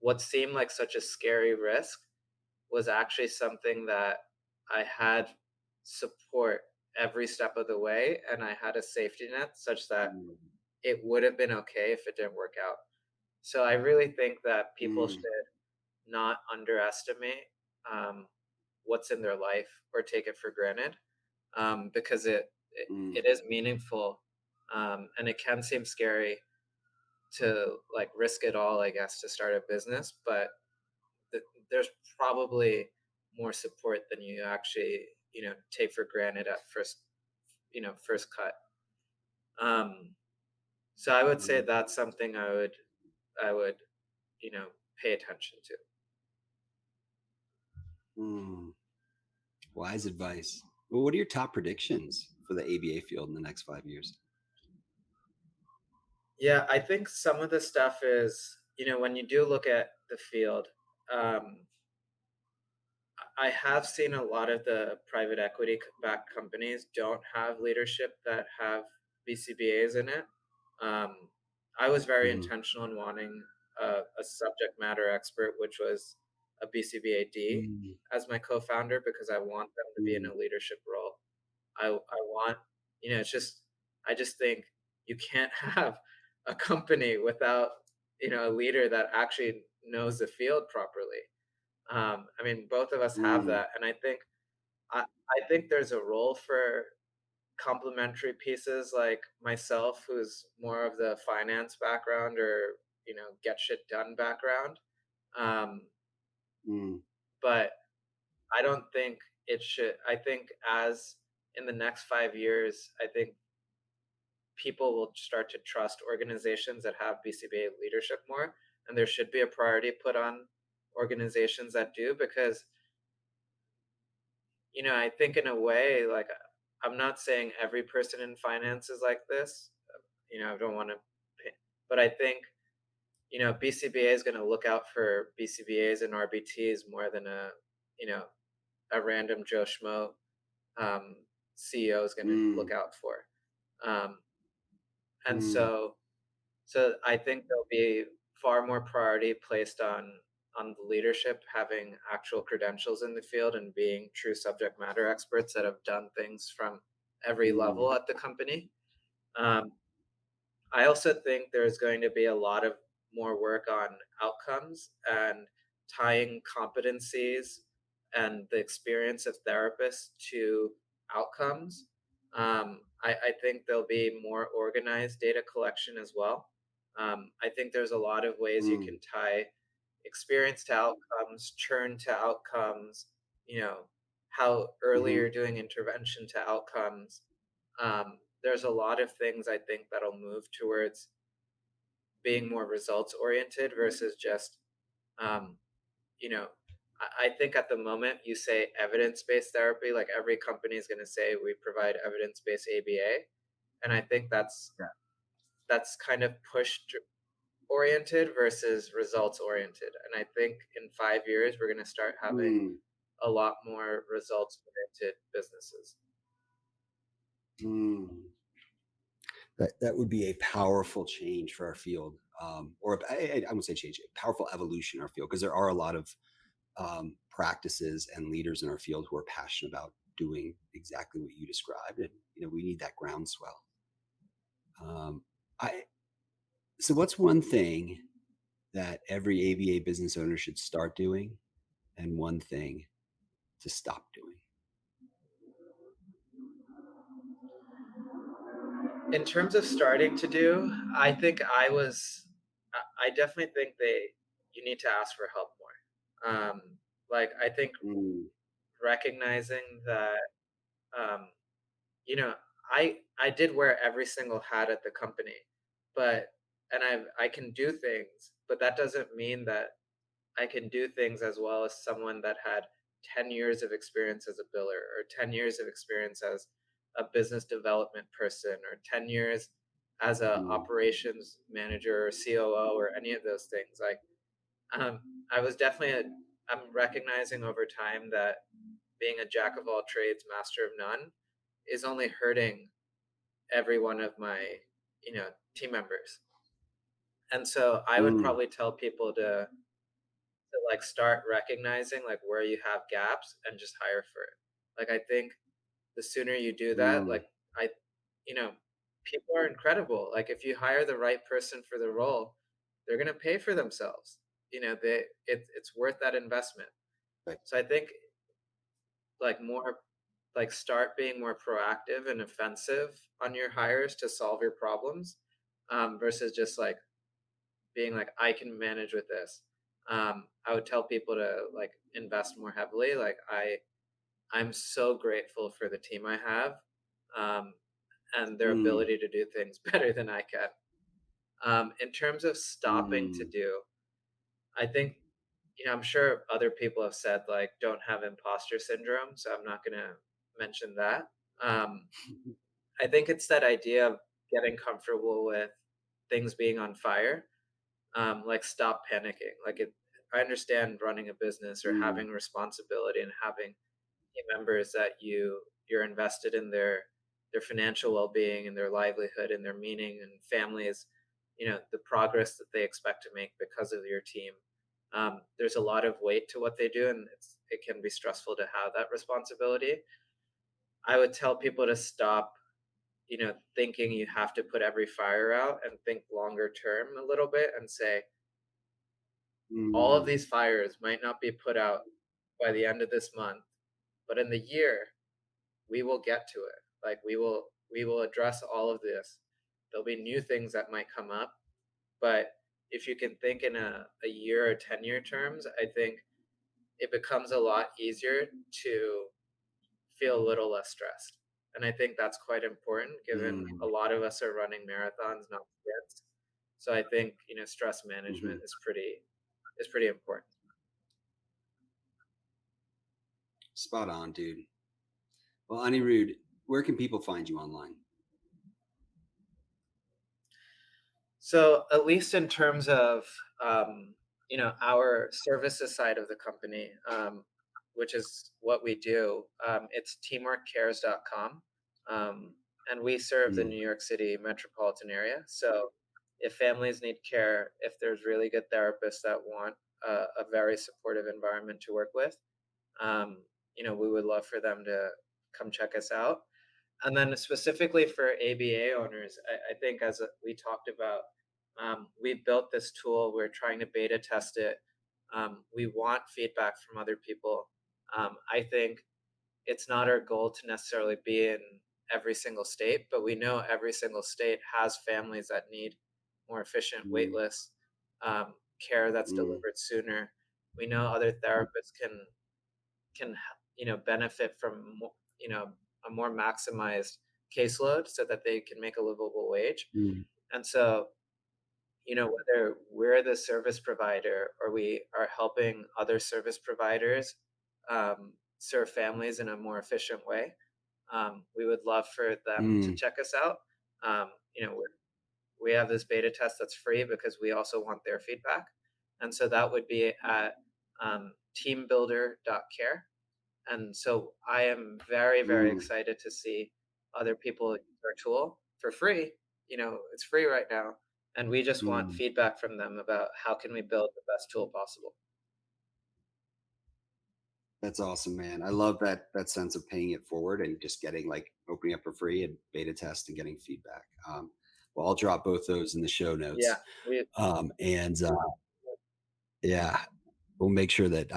what seemed like such a scary risk was actually something that I had support every step of the way, and I had a safety net such that Mm, it would have been okay if it didn't work out. So I really think that people mm, should not underestimate um, what's in their life or take it for granted, because it, mm, it is meaningful, and it can seem scary to like risk it all, I guess, to start a business, but there's probably more support than you actually take for granted at first cut. Um, so I would say mm, that's something I would you know pay attention to. mm. Wise advice. Well, what are your top predictions for the ABA field in the next 5 years? Yeah, I think some of the stuff is, when you do look at the field, um, I have seen a lot of the private equity backed companies don't have leadership that have BCBAs in it. Um, I was very Mm, intentional in wanting a subject matter expert, which was a BCBAD, mm, as my co-founder, because I want them to be in mm, a leadership role. I want, it's just, I just think you can't have a company without, a leader that actually knows the field properly. I mean, both of us have mm, that, and I think there's a role for complementary pieces like myself, who's more of the finance background or get shit done background. Um, mm, but I don't think it should. I think as in the next 5 years, I think people will start to trust organizations that have BCBA leadership more, and there should be a priority put on organizations that do, because I think in a way, like, I'm not saying every person in finance is like this. I don't want to, but I think, BCBA is going to look out for BCBAs and RBTs more than you know, a random Joe Schmo um, CEO is going to look mm, out for. Um, and mm, so I think there'll be far more priority placed on the leadership having actual credentials in the field and being true subject matter experts that have done things from every mm, level at the company. Um, I also think there's going to be a lot of more work on outcomes and tying competencies and the experience of therapists to outcomes. I think there'll be more organized data collection as well. I think there's a lot of ways you mm, can tie experience to outcomes, churn to outcomes, you know, how early mhm, you're doing intervention to outcomes. There's a lot of things I think that'll move towards being more results oriented versus just, um, you know, I think at the moment you say evidence based therapy, like every company is going to say we provide evidence based ABA, and I think yeah, that's kind of push oriented versus results oriented. And I think in 5 years we're going to start having mm, a lot more results oriented businesses. mm. That would be a powerful change for our field, or I wouldn't say change, a powerful evolution in our field, because there are a lot of practices and leaders in our field who are passionate about doing exactly what you described, and we need that groundswell. Um, I so what's one thing that every ABA business owner should start doing, and one thing to stop doing? In terms of starting to do, I think I definitely think you need to ask for help more. Like, I think Mm, recognizing that, um, you know, I did wear every single hat at the company, but and I can do things, but that doesn't mean that I can do things as well as someone that had 10 years of experience as a biller, or 10 years of experience as a business development person, or 10 years as a mm, operations manager or COO or any of those things. Like, I was definitely I'm recognizing over time that being a jack of all trades, master of none is only hurting every one of my, you know, team members. And so I would mm, probably tell people to like start recognizing like where you have gaps and just hire for it. Like, I think the sooner you do that, Mm, like I, you know, people are incredible. Like if you hire the right person for the role, they're gonna pay for themselves. It's worth that investment. right. So I think like more like start being more proactive and offensive on your hires to solve your problems, versus just like being like I can manage with this. I would tell people to like invest more heavily. Like I'm so grateful for the team I have, um, and their Mm, ability to do things better than I can. In terms of stopping to mm, do, I think, I'm sure other people have said like don't have imposter syndrome, so I'm not gonna mention that. Um, I think it's that idea of getting comfortable with things being on fire. Like stop panicking. I understand running a business or mm, having responsibility and having team members that you're invested in their financial well-being and their livelihood and their meaning and families, the progress that they expect to make because of your team. There's a lot of weight to what they do, and it can be stressful to have that responsibility. I would tell people to stop, thinking you have to put every fire out and think longer term a little bit and say, all of mm, these fires might not be put out by the end of this month, but in the year, we will get to it. Like we will address all of this. There'll be new things that might come up, but if you can think in a year or 10-year terms, I think it becomes a lot easier to feel a little less stressed. And I think that's quite important given a mm, lot of us are running marathons, not sprints. So I think, stress mhm. management is pretty important. Spot on, dude. Well, Anirudh, where can people find you online? So at least in terms of our services side of the company, which is what we do, it's teamworkcares.com, and we serve the Mm, New York City metropolitan area. So if families need care, if there's really good therapists that want a very supportive environment to work with, um, we would love for them to come check us out. And then specifically for ABA owners, I think we talked about, we built this tool. We're trying to beta test it. We want feedback from other people. I think it's not our goal to necessarily be in every single state, but we know every single state has families that need more efficient mm, waitlist care that's mm, delivered sooner. We know other therapists can benefit from a more maximized caseload so that they can make a livable wage. mm, And so whether we're the service provider or we are helping other service providers serve families in a more efficient way, we would love for them to mm, check us out. We have this beta test that's free because we also want their feedback, and so that would be at teambuilder.care. And so I am very, very mm, excited to see other people use our tool for free. It's free right now. And we just want mm. feedback from them about how can we build the best tool possible. That's awesome, man. I love that sense of paying it forward and just getting like opening up for free and beta test and getting feedback. Well, I'll drop both those in the show Yeah. notes. We And yeah, we'll make sure that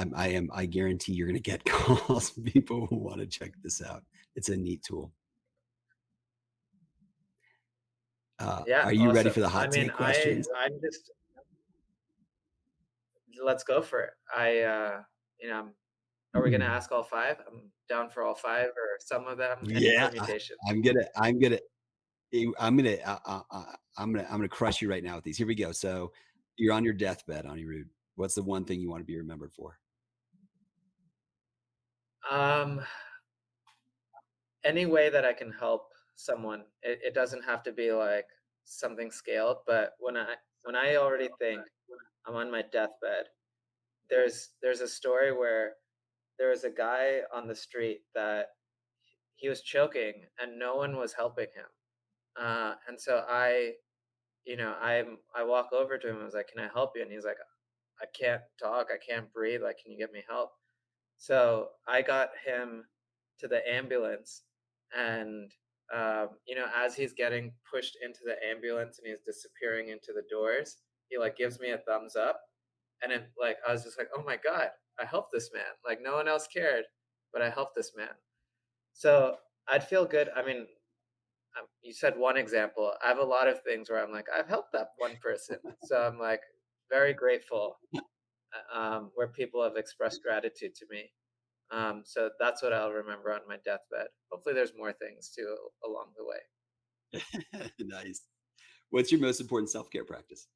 I guarantee you're going to get calls from people who want to check this out. It's a neat tool. Yeah, Are you ready awesome. for the I hot mean, take questions? I'm just let's go for it. Are we gonna Mm. ask all five? I'm down for all five or some of them, any Yeah, permutation. I'm gonna, I'm gonna crush you right now with these. Here we go. So you're on your deathbed, Anirudh. What's the one thing you want to be remembered for? Um, any way that I can help someone. It doesn't have to be like something scaled, but when I already think I'm on my deathbed, there's a story where there was a guy on the street that he was choking and no one was helping him. And so I walk over to him and I was like, "Can I help you?" And he's like, "I can't talk, I can't breathe. Like, can you get me help?" So I got him to the ambulance, And as he's getting pushed into the ambulance and he's disappearing into the doors, he like gives me a thumbs up, and it like I was just like, oh my god, I helped this man. Like no one else cared, but I helped this man. So I'd feel good. I mean, you said one example. I have a lot of things where I'm like, I've helped that one person. So I'm like very grateful where people have expressed gratitude to me. So that's what I'll remember on my deathbed. Hopefully, there's more things too along the way. Nice. What's your most important self-care practice?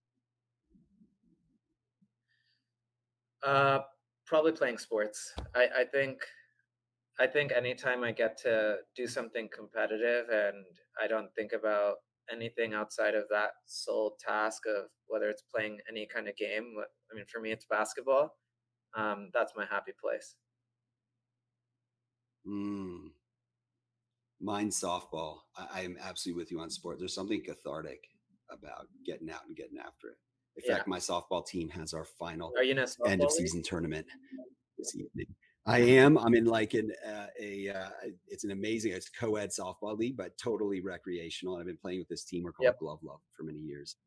Uh, Probably playing sports. I think anytime I get to do something competitive and I don't think about anything outside of that sole task of whether it's playing any kind of game. I mean, for me, it's basketball. That's my happy place. Mm, Mine's softball. I am absolutely with you on sport. There's something cathartic about getting out and getting after it. In Yeah. fact, my softball team has our final Are you in a end of softball league? season tournament this evening. I am. I'm in like it's an amazing, it's a co-ed softball league, but totally recreational. I've been playing with this team we're called Yep. Glove Love for many years.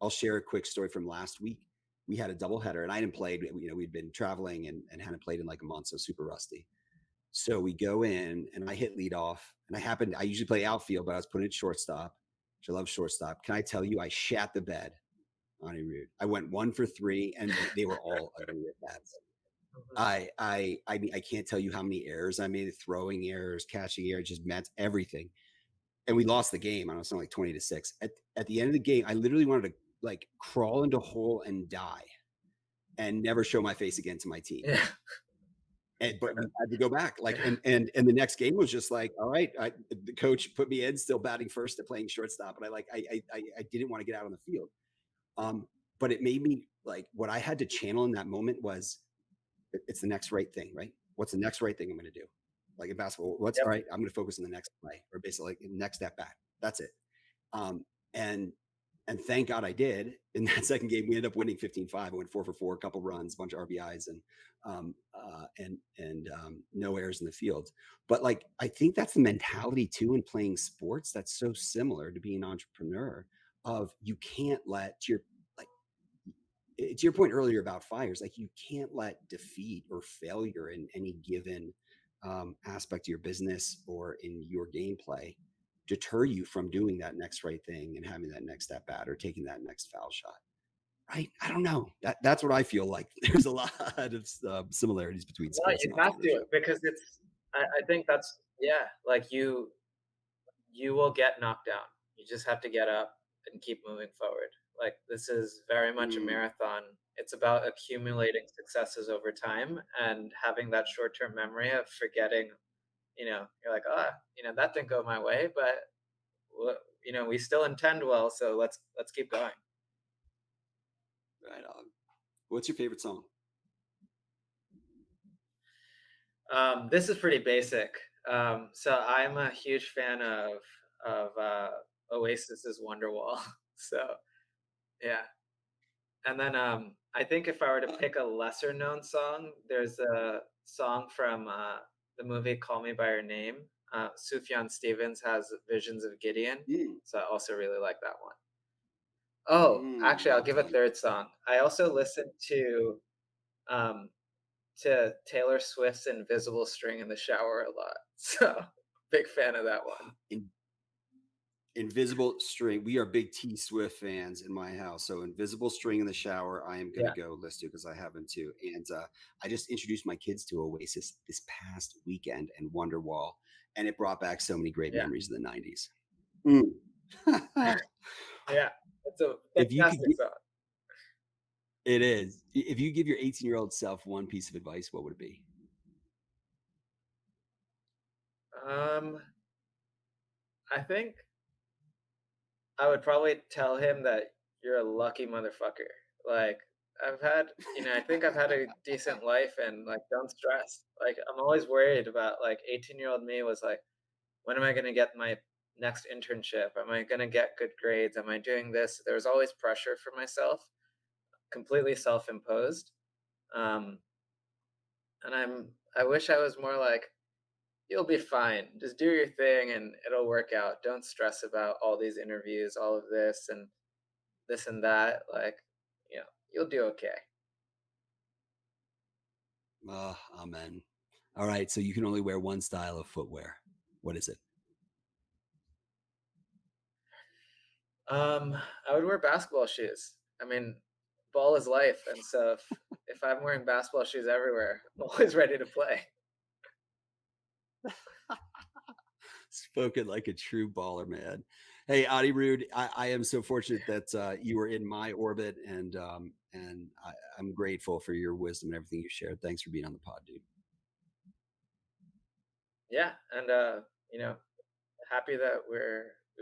I'll share a quick story from last week. We had a doubleheader and I hadn't played, we'd been traveling and hadn't played in like a month. So super rusty. So we go in and I hit lead off and I usually play outfield, but I was putting it shortstop, which I love shortstop. Can I tell you, I shat the bed on Anirudh. I went 1 for 3 and they were all ugly at bats. I mean, I can't tell you how many errors I made, throwing errors, catching errors, just met everything. And we lost the game. I don't know, something like 20-6. At the end of the game, I literally wanted to like crawl into a hole and die and never show my face again to my team. Yeah. But I had to go back, like, and the next game was just like, all right, the coach put me in, still batting first and playing shortstop, and I didn't want to get out on the field. But it made me like what I had to channel in that moment was it's the next right thing, right? What's the next right thing I'm going to do? Like in basketball, what's Yep. all right? I'm going to focus on the next play, or basically like next step back. That's it. And thank God I did. In that second game, we ended up winning 15-5. I went 4 for 4, a couple runs, a bunch of RBIs, and no errors in the field. But like, I think that's the mentality too in playing sports. That's so similar to being an entrepreneur. Of you can't let to your point earlier about fires, like you can't let defeat or failure in any given aspect of your business or in your gameplay deter you from doing that next right thing and having that next at bat or taking that next foul shot. Right? I don't know. That's what I feel like. There's a lot of similarities between Well, sports you and have to entrepreneurship. because I think that's like you will get knocked down. You just have to get up and keep moving forward. Like this is very much a marathon. It's about accumulating successes over time and having that short-term memory of forgetting, you're like, that didn't go my way, but we still intend well, so let's keep going. Right on. What's your favorite song? This is pretty basic. So I'm a huge fan of Oasis's Wonderwall. So yeah, and then I think if I were to pick a lesser known song, there's a song from the movie Call Me by Your Name. Sufjan Stevens has Visions of Gideon, so I also really like that one. Oh, actually, I'll give a third song. I also listen to Taylor Swift's Invisible String in the shower a lot. So big fan of that one. Invisible String. We are big T Swift fans in my house. So Invisible String in the shower, I am going to go listen to because I haven't too. And I just introduced my kids to Oasis this past weekend and Wonderwall, and it brought back so many great memories of the 90s. Yeah, it's a fantastic song. It is. If you give your 18-year-old self one piece of advice, what would it be? I think I would probably tell him that you're a lucky motherfucker. Like I think I've had a decent life and like don't stress. Like I'm always worried about like 18-year-old me was like, when am I going to get my next internship? Am I going to get good grades? Am I doing this? There was always pressure for myself, completely self-imposed. And I wish I was more like, you'll be fine. Just do your thing and it'll work out. Don't stress about all these interviews, all of this and that. Like, you'll do okay. Amen. All right. So you can only wear one style of footwear. What is it? I would wear basketball shoes. I mean, ball is life. And so if I'm wearing basketball shoes everywhere, I'm always ready to play. Spoken like a true baller, man. Hey, Anirudh, I am so fortunate that you were in my orbit, and I'm grateful for your wisdom and everything you shared. Thanks for being on the pod, dude. Yeah, and happy that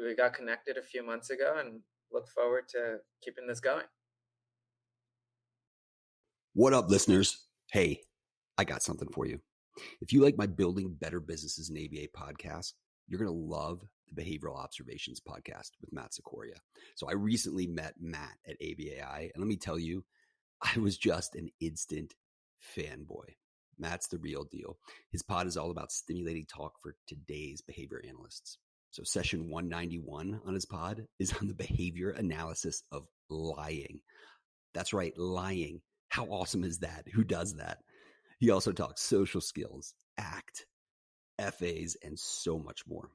we got connected a few months ago, and look forward to keeping this going. What up, listeners? Hey, I got something for you. If you like my Building Better Businesses in ABA podcast, you're going to love the Behavioral Observations podcast with Matt Sikoria. So I recently met Matt at ABAI, and let me tell you, I was just an instant fanboy. Matt's the real deal. His pod is all about stimulating talk for today's behavior analysts. So session 191 on his pod is on the behavior analysis of lying. That's right, lying. How awesome is that? Who does that? He also talks social skills, ACT, FAs, and so much more.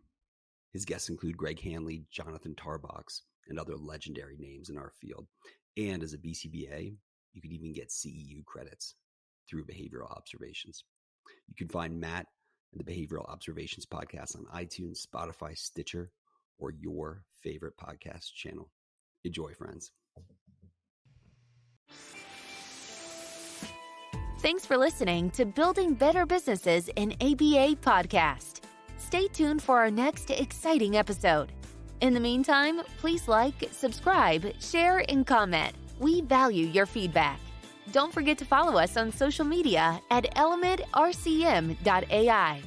His guests include Greg Hanley, Jonathan Tarbox, and other legendary names in our field. And as a BCBA, you can even get CEU credits through Behavioral Observations. You can find Matt and the Behavioral Observations podcast on iTunes, Spotify, Stitcher, or your favorite podcast channel. Enjoy, friends. Thanks for listening to Building Better Businesses in ABA podcast. Stay tuned for our next exciting episode. In the meantime, please like, subscribe, share, and comment. We value your feedback. Don't forget to follow us on social media at elementrcm.ai.